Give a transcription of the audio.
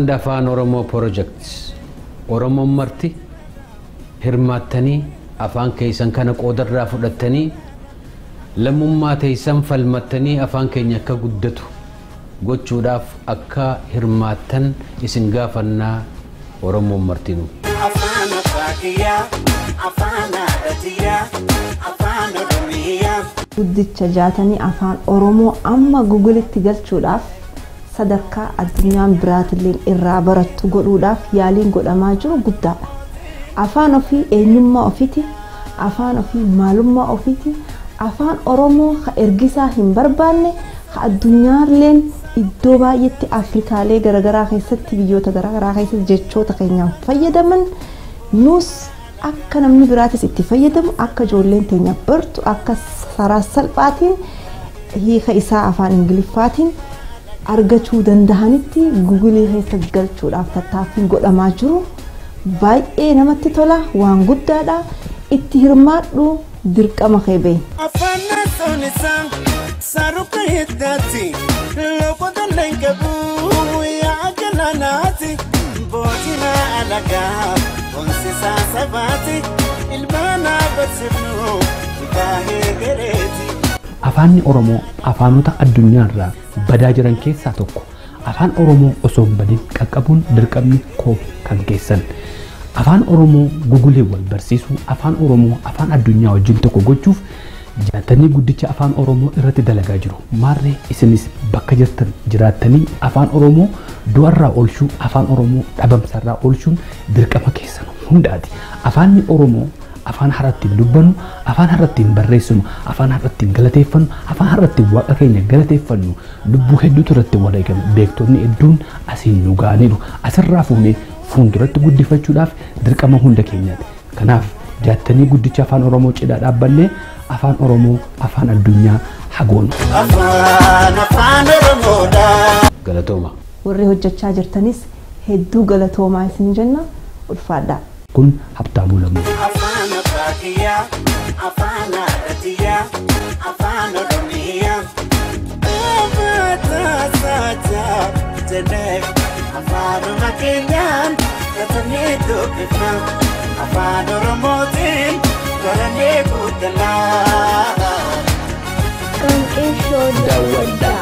Fanda Afaan Oromoo Projects Oromoo marti hirmaattanii afaan keessan kana qoodarraa fudhattanii lammummaa teessan falmattanii afaan keenya akka guddatu gochuudhaaf akka hirmaattan isin gaafannaa Oromoo martinu. Afaan Afaakiyaa, Afaan Aadatiyaa, Afaan Oromiyaa. Guddicha jaatanii afaan Oromoo amma Google'itti galchuudhaaf sadarkaa addunyaan biraatillee irraa barattu godhuudhaaf yaaliin godhamaa jiru guddaadha. Afaan ofii eenyummaa ofiiti, afaan ofii maalummaa ofiiti, afaan Oromoo ka ergisaa hin barbaanne ka addunyaalleen iddoo baay'eetti Afrikaalee garagaraa keessatti biyyoota garagaraa keessatti jechoota keenyaan fayyadaman nus akka namni biraatis itti fayyadamu akka ijoolleen teenya bartu akka saraa salphaatiin hiika isaa afaan Ingiliffaatiin argachuu dandahanitti Google keessa galchuudhaaf tattaaffiin godhamaa jiru baay'ee namatti tola waan guddaadha itti hirmaadhu dirqama kee afaan nasoonisaa saruka hiddati loqota lengabu yaa jalanaati bootina alagaa onsisa sabati ilmaana batsifnu baahee gareeti. Afaan Oromoo afaanota addunyaarraa badaa jiran keessaa tokko. Afaan Oromoo osoo hin badin qaqqabuun dirqamni koo kan keessan. Afaan Oromoo Google wal barsiisuu, afaan Oromoo afaan addunyaa wajjin tokko gochuuf jaatanii guddicha afaan Oromoo irratti dalagaa jiru. Maarree isinis bakka jirtan jiraattanii afaan Oromoo du'arraa oolchuu, afaan Oromoo dhabamsarraa oolchuun dirqama keessan hundaati. Afaanni Oromoo afaan harattiin dubbannu, afaan harattiin barreessinu, afaan harattiin galateeffannu, afaan harattiin waaqa keenya galateeffannu lubbuu hedduutu irratti wareegame beektonni hedduun asiin nu ga'aniiru. Asirraa fuunee fuulduratti guddifachuudhaaf dirqama hunda keenyaati. Kanaaf jaatanii guddicha afaan Oromoo cidhaa dhaabbannee afaan Oromoo afaan addunyaa hagoonu. Afaan Oromoodha. Galatooma. Warri hojjechaa jirtanis hedduu galatoomaa isin jenna ulfaadhaa. Kun Habtaamuu Lamuu. Afaan Afaakiyaa, Afaan Aadatiyaa, Afaan Oromiyaa. Afaan keenyaan gatamee dubbifna afaan Oromootiin baranee guddannaa. Kan qeeshoo daawwadhaa.